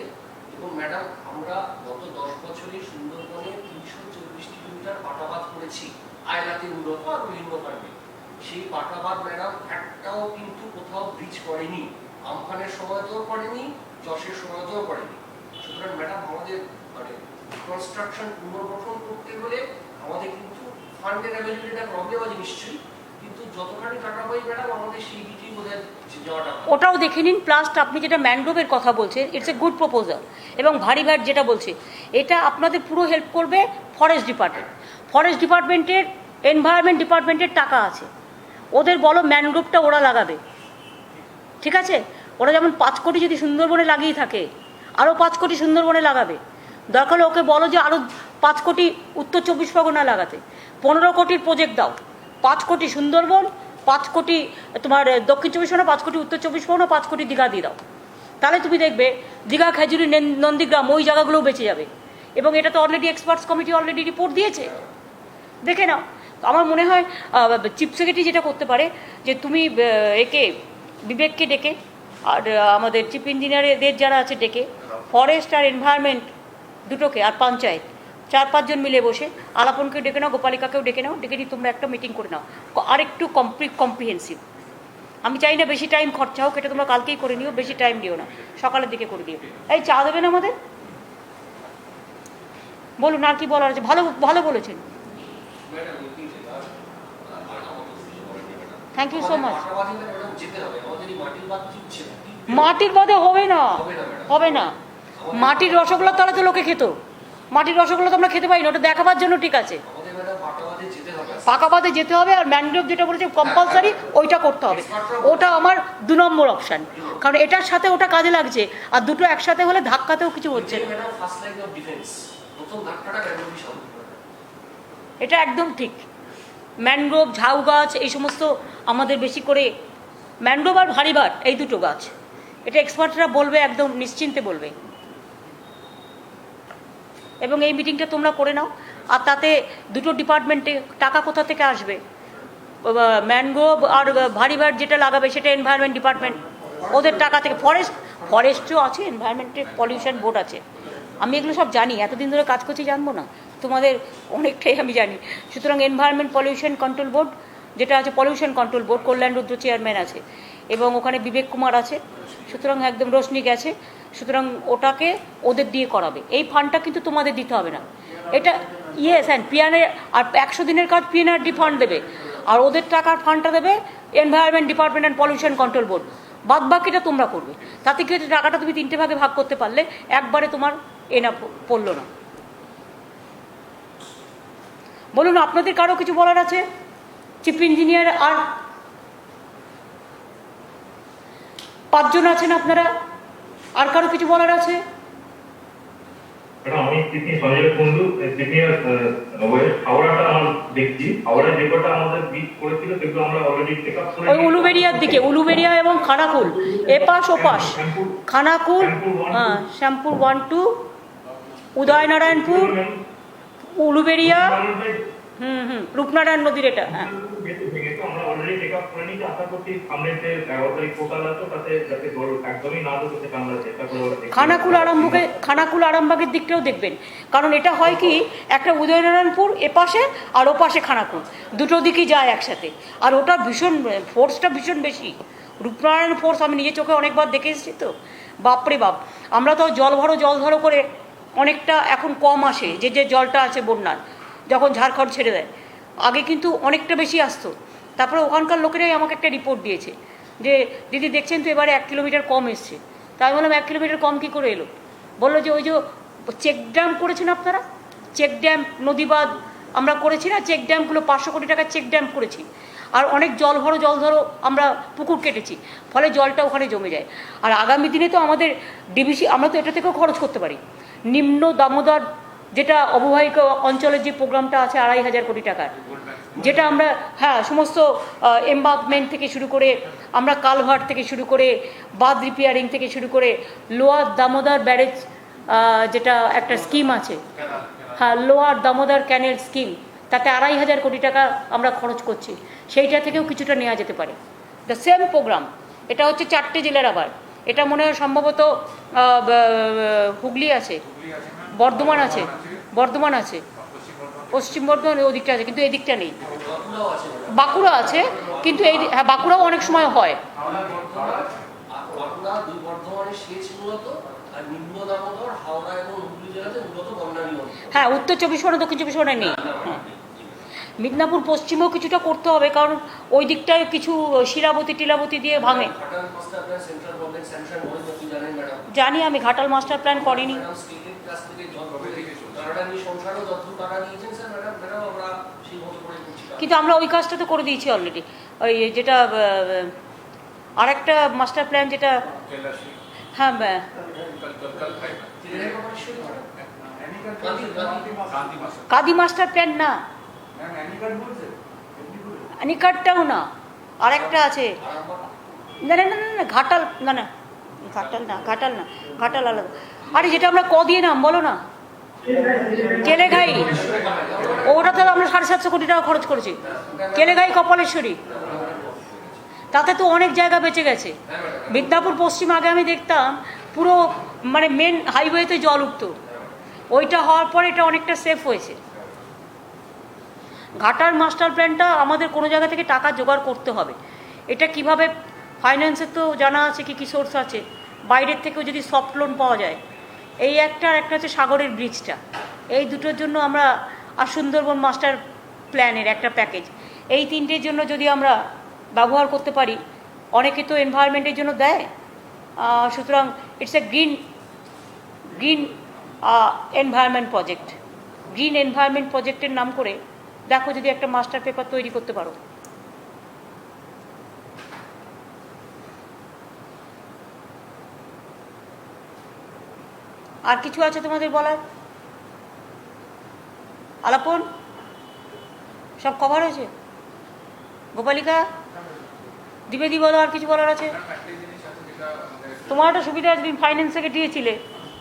এবং ম্যাডাম আমরা গত 10 বছরে সুন্দরবনে 340 কিলোমিটার পাকা বাঁধ করেছি, আয়লাতে মূলত আর বিভিন্ন কারণে। সেই পাকা বাঁধ ম্যাডাম একটাও কিন্তু কোথাও ব্রিজ করেনি, আমফানের সময়তেও করেনি, চষের সময়তেও করেনি। সুতরাং ম্যাডাম আমাদের মানে কনস্ট্রাকশন পুনর্গঠন করতে হলে আমাদের কিন্তু ফান্ডের অ্যাভেলেবিলিটিটা প্রবলেম আছে নিশ্চয়ই, কিন্তু যতখানি টাকা পাই ম্যাডাম আমাদের সেই দিকেই বোধহয় যাওয়াটা। ওটাও দেখে নিন। প্লাস আপনি যেটা ম্যানগ্রোভের কথা বলছেন, ইটস এ গুড প্রপোজাল। এবং ভারী ভাট যেটা বলছে, এটা আপনাদের পুরো হেল্প করবে ফরেস্ট ডিপার্টমেন্ট। ফরেস্ট ডিপার্টমেন্টের, এনভায়রনমেন্ট ডিপার্টমেন্টের টাকা আছে, ওদের বলো ম্যানগ্রোভটা ওরা লাগাবে, ঠিক আছে? ওরা যেমন 5 কোটি যদি সুন্দরবনে লাগিয়ে থাকে, আরও 5 কোটি সুন্দরবনে লাগাবে। দরকার হলে ওকে বলো যে আরও 5 কোটি উত্তর 24 পরগনা লাগাতে। 15 কোটির প্রজেক্ট দাও, 5 কোটি সুন্দরবন, 5 কোটি তোমার দক্ষিণ 24 পরগনা, 5 কোটি উত্তর 24 পরগনা, 5 কোটি দীঘা দিয়ে দাও। তাহলে তুমি দেখবে দীঘা, খেজুরি, নন্দীগ্রাম ওই জায়গাগুলোও বেঁচে যাবে। এবং এটা তো already experts committee already report দিয়েছে, দেখে নাও। আমার মনে হয় চিফ সেক্রেটারি যেটা করতে পারে যে তুমি একে বিবেককে ডেকে আর আমাদের চিফ ইঞ্জিনিয়ারদের যারা আছে ডেকে, ফরেস্ট আর এনভায়রনমেন্ট দুটোকে আর পঞ্চায়েত 4-5 জন মিলে বসে, আলাপনকে ডেকে নাও, গোপালিকাকেও ডেকে নাও, ডেকে নিয়ে তোমরা একটা মিটিং করে নাও, আরেকটু কম্প্রিহেন্সিভ। আমি চাই না বেশি টাইম খরচা হোক, এটা তোমরা কালকেই করে নিও, বেশি টাইম দিও না, সকালের দিকে করে দিও। এই চা দেবেন আমাদের? বলুন আর কি বলার আছে। ভালো ভালো বলেছেন, ম্যাডাম মিটিং যেটা আর আমাদের কিছু বলার নেই madam. Thank you so much. মাটির ম্যাডাম যেতে হবে, আমাদের এই মাটির বাদ কিছু ছেড়ে মাটির বাদে হবে না, হবে না ম্যাডাম। হবে না। মাটির রসগোল্লা তাহলে তো লোকে খেত, মাটির রসগোল্লা তো আমরা খেতে পাই না, ওটা দেখাবার জন্য ঠিক আছে। আমাদের ম্যাডাম পাটাবাদে যেতে হবে। পাকা বাদে যেতে হবে, আর ম্যানগ্রোভ যেটা বলেছে কম্পালসারি ওইটা করতে হবে, ওটা আমার 2 নম্বর অপশান, কারণ এটার সাথে ওটা কাজে লাগছে, আর দুটো একসাথে হলে ধাক্কাতেও কিছু হচ্ছে না। Madam first line of defence, প্রথম ধাক্কাটা ম্যাডামই সামনে। এটা একদম ঠিক। ম্যানগ্রোভ, ঝাউ গাছ, এই সমস্ত আমাদের বেশি করে ম্যানগ্রোভ আর ভারিবার, এই দুটো গাছ, এটা এক্সপার্টরা বলবে, একদম নিশ্চিন্তে বলবে। এবং এই মিটিংটা তোমরা করে নাও, আর তাতে দুটো ডিপার্টমেন্টে টাকা কোথা থেকে আসবে, ম্যানগ্রোভ আর ভারিবার যেটা লাগাবে সেটা এনভায়রনমেন্ট ডিপার্টমেন্ট, ওদের টাকা থেকে। ফরেস্টও আছে, এনভায়রনমেন্টের পলিউশন বোর্ড আছে, আমি এগুলো সব জানি, এতদিন ধরে কাজ করছি, জানবো না? তোমাদের অনেকটাই আমি জানি। সুতরাং এনভায়রনমেন্ট পলিউশন কন্ট্রোল বোর্ড যেটা আছে, পলিউশন কন্ট্রোল বোর্ড, কল্যাণ রুদ্র চেয়ারম্যান আছে, এবং ওখানে বিবেক কুমার আছে, সুতরাং একদম রোশনি গেছে, সুতরাং ওটাকে ওদের দিয়ে করাবে। এই ফান্ডটা কিন্তু তোমাদের দিতে হবে না, এটা ইয়েস অ্যান্ড পিএনআর, আর 100 দিনের কাজ পিএনআরডি ফান্ড দেবে, আর ওদের টাকার ফান্ডটা দেবে environment department and pollution control board. বাদ বাকিটা তোমরা করবে। তাতে কি টাকাটা তুমি 3টে ভাগে ভাগ করতে পারলে, একবারে তোমার এনা পড়লো না। বলুন, আপনাদের কারো কিছু বলার আছে? চিফ ইঞ্জিনিয়ার আর 5 জন আছেন আপনারা, আর কারো কিছু বলার আছে? আমি সঞ্জয় কুন্ডু, হাওড়াটা আমার দেখছি, হাওড়ার রেকর্ডটা আমাদের বিট করেছিল, সেগুলো আমরা অলরেডি চেক আপ করে। ওই উলুবেড়িয়ার দিকে, উলুবেড়িয়া এবং খানাকুল, এপাশ ওপাশ, খানাকুল, হ্যাঁ, শ্যামপুর 1-2, উদয়নারায়ণপুর, উলুবেড়িয়া, রূপনারায়ণ নদীর এটা, হ্যাঁ। আমরা অলরেডি চেক আপ করে নিয়েছি, আশা করছি সামনে যে 11 তারিখ পোর্টাল আছে তাতে যাতে একদমই না ঢুকে সেটা আমরা চেষ্টা করবো। খানাকুল আরামবাগের দিকটাও দেখবেন, কারণ এটা হয় কি, একটা উদয়নারায়ণপুর এপাশে আর ওপাশে খানাকুল, দুটো দিকই যায় একসাথে, আর ওটা ভীষণ ফোর্সটা ভীষণ বেশি। রূপনারায়ণ ফোর্স আমি নিজের চোখে অনেকবার দেখে এসেছি, তো বাপরে বাপ। আমরা তো জল ধরো করে অনেকটা এখন কম আসে, যে জলটা আছে বন্যার, যখন ঝাড়খণ্ড ছেড়ে দেয়, আগে কিন্তু অনেকটা বেশি আসতো। তারপরে ওখানকার লোকেরাই আমাকে একটা রিপোর্ট দিয়েছে যে দিদি দেখছেন তো এবারে 1 কিলোমিটার কম এসছে। তাই বললাম 1 কিলোমিটার কম কী করে এলো? বললো যে ওই যে চেক ড্যাম করেছেন আপনারা, চেক ড্যাম, নদীবাঁধ আমরা করেছি না, চেক ড্যামগুলো 500 কোটি টাকার চেক ড্যাম করেছি, আর অনেক জল ধরো আমরা পুকুর কেটেছি, ফলে জলটা ওখানে জমে যায়। আর আগামী দিনে তো আমাদের ডিবিসি, আমরা তো এটা থেকেও খরচ করতে পারি। নিম্ন দামোদর যেটা অববাহিকা অঞ্চলের যে প্রোগ্রামটা আছে 2,500 কোটি টাকার, যেটা আমরা, হ্যাঁ, সমস্ত এমবাঙ্কমেন্ট থেকে শুরু করে, আমরা কালভার্ট থেকে শুরু করে, বাঁধ রিপেয়ারিং থেকে শুরু করে, লোয়ার দামোদর ব্যারেজ যেটা একটা স্কিম আছে, হ্যাঁ, লোয়ার দামোদর ক্যানেল স্কিম, তাতে 2,500 কোটি টাকা আমরা খরচ করছি, সেইটা থেকেও কিছুটা নেওয়া যেতে পারে। দ্য সেম প্রোগ্রাম, এটা হচ্ছে 4টে জেলার, আবার এটা মনে হয় সম্ভবত হুগলি আছে, বর্ধমান আছে, পশ্চিম বর্ধমান ওদিকটা আছে, কিন্তু এই দিকটা নেই। বাঁকুড়া আছে, কিন্তু এই, হ্যাঁ, বাঁকুড়াও অনেক সময় হয়। হ্যাঁ, উত্তর 24 পরগনা, দক্ষিণ 24 পরগনায় নেই। মিদনাপুর পশ্চিমেও কিছুটা করতে হবে, কারণ ওই দিকটায় কিছু শিলাবতী টিলাবতী দিয়ে ভাঙে। জানি, আমি ঘাটাল মাস্টার প্ল্যান করিনি। কিন্তু আমরা ওই কাজটা তো করে দিয়েছি অলরেডি। ওই যেটা আরেকটা মাস্টার প্ল্যান যেটা, कैलाशी হ্যাঁ कल है गांधी मास्टर কাদি মাস্টার প্ল্যান না, मैम एनिकल बोलते নিকাটটাও না, আরেকটা আছে। না না না না না, ঘাটাল না না, ঘাটাল না, ঘাটাল না, ঘাটাল আলাদা। আরে যেটা আমরা ক দিয়ে নাম বলো না, কেলেঘাই, ওটা তো আমরা 750 কোটি টাকা খরচ করেছি। কেলেঘাই কপালেশ্বরী, তাতে তো অনেক জায়গা বেঁচে গেছে। মিদনাপুর পশ্চিম আগে আমি দেখতাম পুরো মানে মেন হাইওয়েতে জল উঠতো, ওইটা হওয়ার পর এটা অনেকটা সেফ হয়েছে। ঘাটার মাস্টার প্ল্যানটা আমাদের কোনো জায়গা থেকে টাকা জোগাড় করতে হবে। এটা কিভাবে ফাইন্যান্সের তো জানা আছে কি কি সোর্স আছে, বাইরের থেকেও যদি সফট লোন পাওয়া যায়। এই একটা আর একটা হচ্ছে সাগরের ব্রিজটা, এই দুটোর জন্য আমরা, আর সুন্দরবন মাস্টার প্ল্যানের একটা প্যাকেজ, এই তিনটের জন্য যদি আমরা ব্যবহার করতে পারি, অনেকে তো এনভায়রনমেন্টের জন্য দেয়। সুতরাং it's a green environment project. Green environment প্রজেক্টের নাম করে দেখো যদি একটা মাস্টার পেপার তৈরি করতে পারো। আর কিছু আছে তোমাদের বলার? আলাপন সব কভার হয়েছে? গোপালিকা, দ্বিবেদী বলো, আর কিছু বলার আছে? একটা জিনিস আছে যেটা আমাদের তোমার একটা সুবিধা আছে, তুমি ফাইন্যান্স থেকে দিয়েছিলে,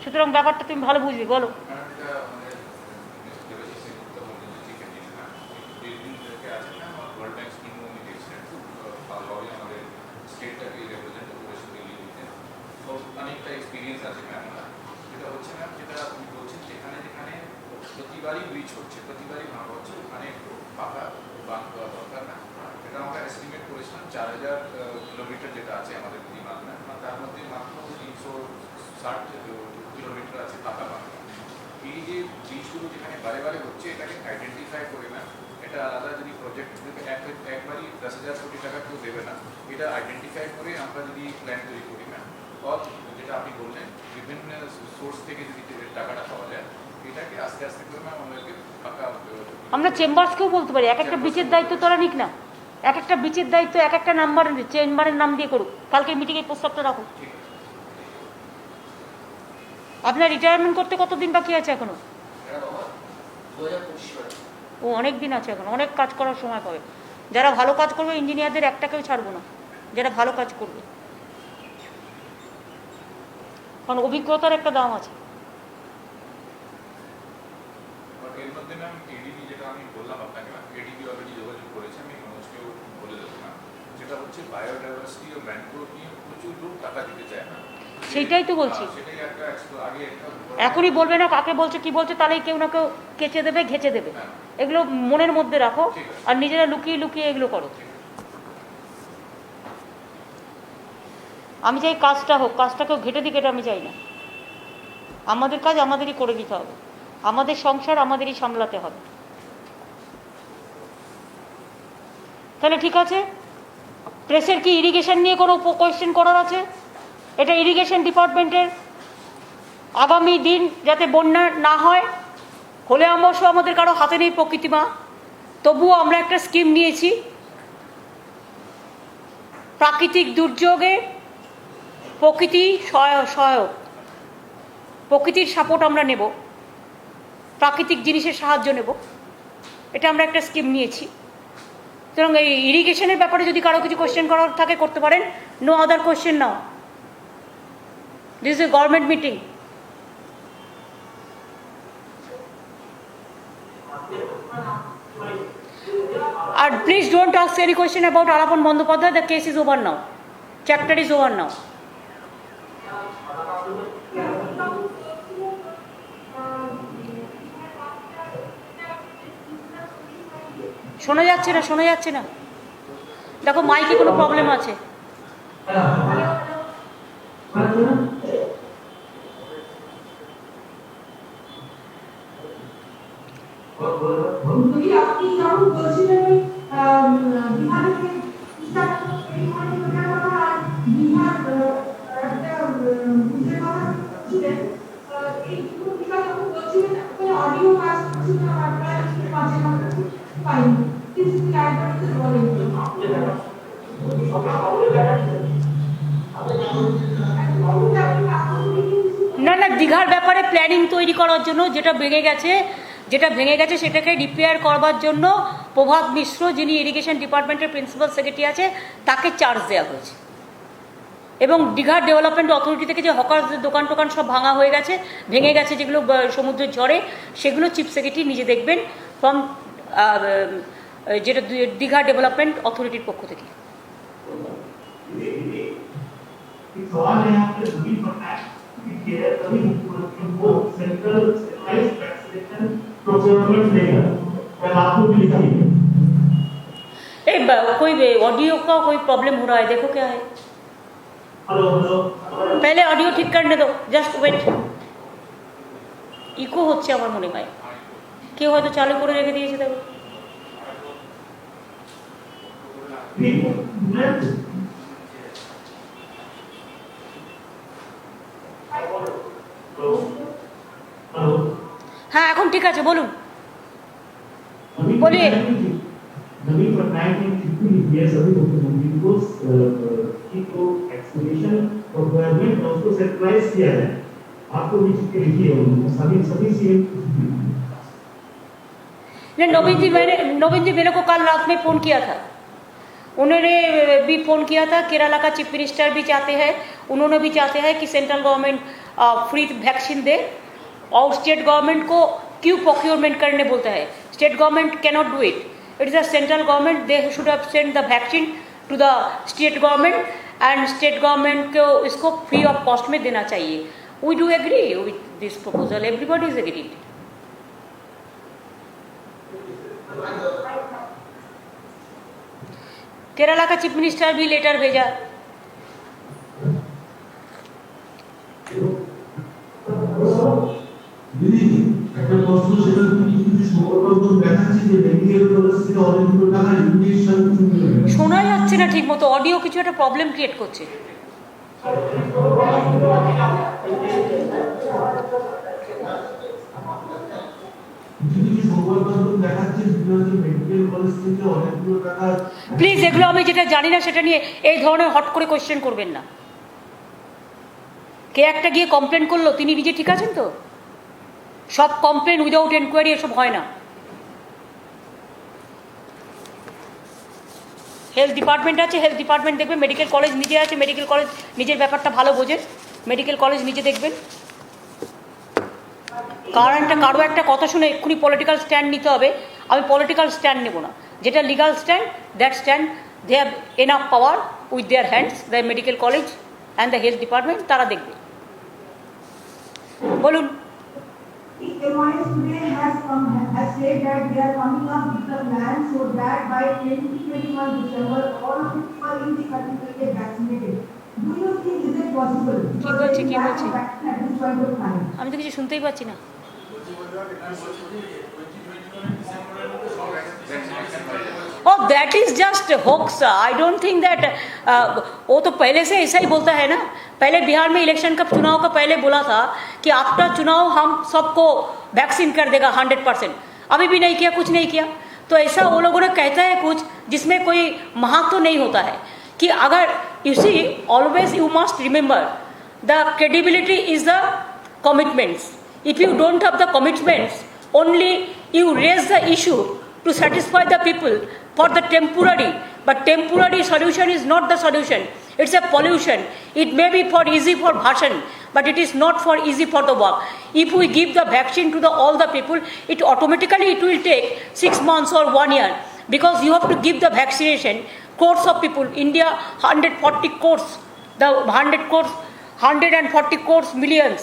সুতরাং ব্যাপারটা তুমি ভালো বুঝবে, বলো। ম্যাডাম এটা আমাদের দেবাশিসের গুরুত্বপূর্ণ যে চিকেন ডিশ না, দিন থেকে আছে না, ওয়ার্ল্ড ব্যাংক স্কিমও উনি দিয়েছিলেন, খুব ভালোভাবে আমাদের স্টেটটাকে রিপ্রেজেন্ট করেছে দিল্লিতে। তো অনেকটা এক্সপিরিয়েন্স আছে ম্যাম। যেটা হচ্ছে ম্যাম, যেটা আপনি বলছেন যেখানে যেখানে প্রতিবারই ব্রিজ হচ্ছে, প্রতিবারই ভাঙা হচ্ছে, ওখানে একটু পাকা বাঁধ দেওয়া দরকার না। এটা আমরা এস্টিমেট করেছিলাম 4000 কিলোমিটার যেটা আছে আমাদের বিমান, তার মধ্যে মাত্র 360 কিলোমিটার আছে পাকা বাঁধ। এই যে ব্রিজগুলো যেখানে বারে বারে হচ্ছে, এটাকে আইডেন্টিফাই করে না, এটা আলাদা যদি প্রজেক্ট একবারই 10,000 কোটি টাকা কেউ দেবে না, এটা আইডেন্টিফাই করে আমরা যদি প্ল্যান তৈরি করি না, অল যেটা আপনি বললেন বিভিন্ন সোর্স থেকে যদি টাকাটা পাওয়া যায়, এটাকে আস্তে আস্তে করে ম্যাম আমাদেরকে পাকা। আমরা চেম্বার্সকেও বলতে পারি এক একটা বিচের দায়িত্ব তারা নিক না, এক একটা বিচের দায়িত্ব এক একটা চেম্বারের নাম দিয়ে করুক। কালকে মিটিংয়ে প্রস্তাবটা রাখো। ঠিক আছে। আপনার রিটায়ারমেন্ট করতে কতদিন বাকি আছে এখনো? ম্যাডাম আমার 2025 ও অনেক দিন আছে এখন, অনেক কাজ করার সময় পাবে। যারা ভালো কাজ করবে, ইঞ্জিনিয়ারদের একটাকেও ছাড়বো না, যারা ভালো কাজ করবে, কারণ অভিজ্ঞতার একটা দাম আছে। এর মধ্যে ম্যাম এডিবি যেটা আমি বললাম আপনাকে, ম্যাম এডিবি অলরেডি যোগাযোগ করেছে, আমি মানুষকেও বলে দেবো না, যেটা হচ্ছে বায়োডাইভার্সিটি ও ম্যানগ্রোভ নিয়ে প্রচুর লোক টাকা দিতে চায় না। সেইটাই তো বলছি, সেটাই একটা আগে একটা এখনই বলবে না কাকে বলছে কি বলছে, তাহলেই কেউ না কেউ কেচে দেবে, ঘেচে দেবে। এগুলো মনের মধ্যে রাখো, আর নিজেরা লুকিয়ে লুকিয়ে এগুলো করো। আমি চাই কাজটা হোক, কাজটাকেও ঘেটে দিক, এটা আমি চাই না। আমাদের কাজ আমাদেরই করে দিতে হবে, আমাদের সংসার আমাদেরই সামলাতে হবে। তাহলে ঠিক আছে, প্রেসের কি ইরিগেশন নিয়ে কোনো কোয়েশ্চেন করার আছে? এটা ইরিগেশন ডিপার্টমেন্টের আগামী দিন যাতে বন্যা না হয়, হলে অবশ্য আমাদের কারো হাতে নেই প্রকৃতিমা, তবুও আমরা একটা স্কিম নিয়েছি, প্রাকৃতিক দুর্যোগে প্রকৃতি সহায়ক, প্রকৃতির সাপোর্ট আমরা নেব, প্রাকৃতিক জিনিসের সাহায্য নেব, এটা আমরা একটা স্কিম নিয়েছি। সুতরাং এই ইরিগেশনের ব্যাপারে যদি কারো কিছু কোয়েশ্চেন করার থাকে করতে পারেন, no other question now, this is a government meeting. And please don't ask any question about Alapan Bandyopadhyay. The case is over now. Chapter is over now. শোনা যাচ্ছে না, শোনা যাচ্ছে না। দেখো মাইকে কোনো প্রবলেম আছে। আপনি যখন বলছিলেন অডিও কাজ পাইনি, কিছু ক্যারেক্টারকে বলেন না না, দীঘার ব্যাপারে প্ল্যানিং তৈরি করার জন্য যেটা ভেঙে গেছে সেটাকে রিপেয়ার করবার জন্য প্রভাত মিশ্র, যিনি ইরিগেশন ডিপার্টমেন্টের প্রিন্সিপাল সেক্রেটারি আছে, তাকে চার্জ দেওয়া হয়েছে। এবং দীঘার ডেভেলপমেন্ট অথরিটি থেকে যে হকারদের দোকান টোকান সব ভেঙে গেছে যেগুলো সমুদ্রের ঝড়ে, সেগুলো চিফ সেক্রেটারি নিজে দেখবেন ফ্রম যেটা দীঘা ডেভেলপমেন্ট অথরিটির পক্ষ থেকে। It's all I have to do for that. Here, both central centralized taxation procurement layer and आपको भी लिखिए। कोई ऑडियो का कोई प्रॉब्लम हो रहा है, देखो क्या है। हेलो हेलो पहले ऑडियो ठीक करने दो, জাস্ট ওয়েট। ইকো হচ্ছে আমার মনে হয়, কেউ হয়তো চালু করে রেখে দিয়েছে দেখো। হ্যাঁ এখন ঠিক আছে, বলুন। बोलिए। नवीन पटनायक ने कितनी ये सभी मुख्यमंत्री को की को एक्सप्लेनेशन और गवर्नमेंट ने उसको सरप्राइज किया है। आपको भी लिखिए सभी सीएम ने नवीन जी मेरे को कल रात में फ़ोन किया था, उन्होंने भी फ़ोन किया था। केरला का चीफ मिनिस्टर भी चाहते हैं, उन्होंने भी चाहते हैं कि सेंट्रल गवर्नमेंट फ्री वैक्सीन दे, और स्टेट गवर्नमेंट को क्यों प्रोक्योरमेंट करने बोलता है। State government cannot do it, it is a central government, they should have send the vaccine to the state government and state government को इसको फ्री ऑफ कॉस्ट में देना चाहिए। We do agree with this proposal, everybody is agreed. Kerala का chief minister भी letter भेजा। দিদি একটা প্রশ্ন, সেটা কিছু সংবাদপত্র দেখাচ্ছে যে মেডিকেল কলেজ থেকে অনেকগুলো টাকা ইনজেকশন শোনা যাচ্ছে না ঠিক মতো, অডিও কিছু একটা প্রবলেম ক্রিয়েট করছে। প্লিজ এগুলো আমি যেটা জানি না সেটা নিয়ে এই ধরনের হট করে কোয়েশ্চেন করবেন না। কে একটা গিয়ে কমপ্লেন করলো, তিনি নিজে ঠিক আছেন তো? সব কমপ্লেন উইদাউট এনকোয়ারি এসব হয় না। হেলথ ডিপার্টমেন্ট আছে, হেলথ ডিপার্টমেন্ট দেখবে। মেডিকেল কলেজ নিজে আছে, মেডিকেল কলেজ নিজের ব্যাপারটা ভালো বোঝে, মেডিকেল কলেজ নিজে দেখবেন। কারো একটা কথা শুনে এক্ষুনি পলিটিক্যাল স্ট্যান্ড নিতে হবে, আমি পলিটিক্যাল স্ট্যান্ড নেব না। যেটা legal stand, that stand they have enough power with their hands, the medical college and the health department, তারা দেখবে। বলুন। MOS today has said that they are coming up with the plan so that by 2021 December all of the people in the country will get vaccinated. Do you think is it possible? কি বলছি? At this point of time. আমি তো কিছু শুনতেই পাচ্ছি না। Oh, that is just a hoax. I don't think that वो तो पहले से ऐसा ही बोलता है ना। पहले बिहार में इलेक्शन का चुनाव का पहले बोला था कि आफ्टर चुनाव हम सबको वैक्सीन कर देगा 100%। अभी भी नहीं किया, कुछ नहीं किया। तो ऐसा वो लोगों ने कहता है कुछ जिसमें कोई महत्व नहीं होता है। कि अगर you see always you must remember the credibility is the commitments. If you don't have the commitments only you raise the issue to satisfy the people for the temporary, but temporary solution is not the solution. It's a pollution. It may be for easy for bhashan, but it is not for easy for the work. If we give the vaccine to all the people, it automatically it will take 6 months or 1 year, because you have to give the vaccination crores of people. India 140 crores, the 140 crores millions,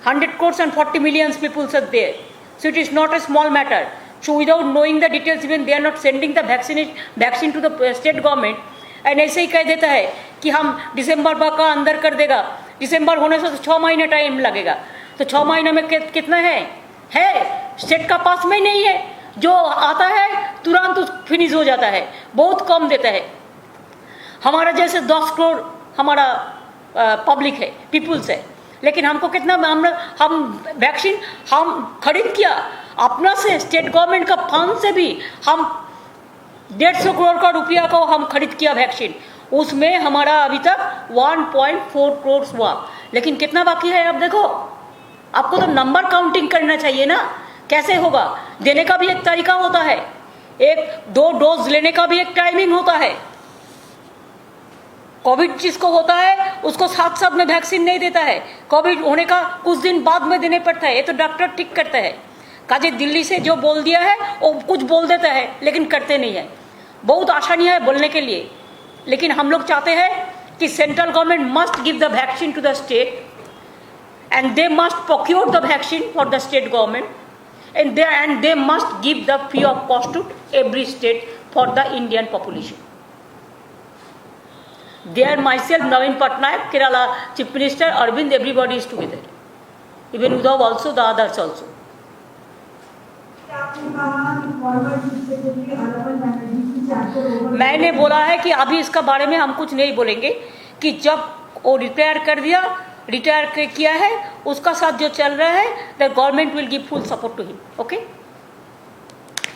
100 crores and 40 millions people are there. So it is not a small matter. So without knowing the details, even they are not sending the vaccine to the state government, and ऐसे ही कह देता है कि हम दिसंबर का अंदर कर देगा। दिसंबर होने से तो 6 महीने टाइम लगेगा। तो 6 महीने में कितना है स्टेट का पास में नहीं है। जो आता है तुरंत फिनिश हो जाता है, बहुत कम देता है। हमारा जैसे 10 करोड़ हमारा पब्लिक है, पीपुल्स है, लेकिन हमको कितना हम वैक्सीन हम खरीद किया अपना से, स्टेट गवर्नमेंट का फंड से भी हम 150 करोड़ का रुपया को हम खरीद किया वैक्सीन, उसमें हमारा अभी तक 1.4 करोड़ हुआ, लेकिन कितना बाकी है अब देखो। आपको तो नंबर काउंटिंग करना चाहिए ना, कैसे होगा? देने का भी एक तरीका होता है, 1-2 डोज लेने का भी एक टाइमिंग होता है। कोविड जिसको होता है उसको साथ साथ में वैक्सीन नहीं देता है, कोविड होने का कुछ दिन बाद में देने पड़ता है, ये तो डॉक्टर ठीक करता है। काजे दिल्ली से जो बोल दिया है वो कुछ बोल देता है लेकिन करते नहीं है। बहुत आसानी है बोलने के लिए, लेकिन हम लोग चाहते हैं कि central government must give the vaccine to the state and they must procure the vaccine for the state government, and they must give the free of cost to every state for the Indian population. There myself, Naveen Patnaik, Kerala Chief Minister, Arvind, everybody is together. Even Uddhav also, the others also. मैंने बोला है कि अभी इसका बारे में हम कुछ नहीं बोलेंगे, कि जब वो रिटायर कर दिया, रिटायर किया है, उसका साथ जो चल रहा है, the government will give full support to him. Okay,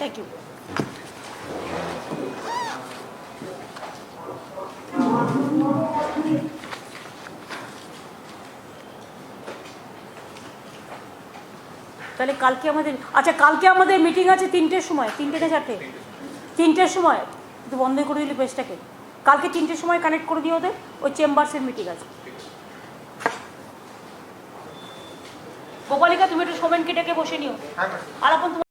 thank you. তাহলে কালকে আমাদের, আচ্ছা কালকে আমাদের মিটিং আছে 3টের সময়, 3টে না 4টে? 3টের সময় একটু বন্ধ করে দিলে পেজটাকে, কালকে 3টের সময় কানেক্ট করে দিও ওদের, ওই চেম্বার্সের মিটিং আছে। গোপালিকা তুমি একটু সোমেনকে ডেকে বসে নিও, আর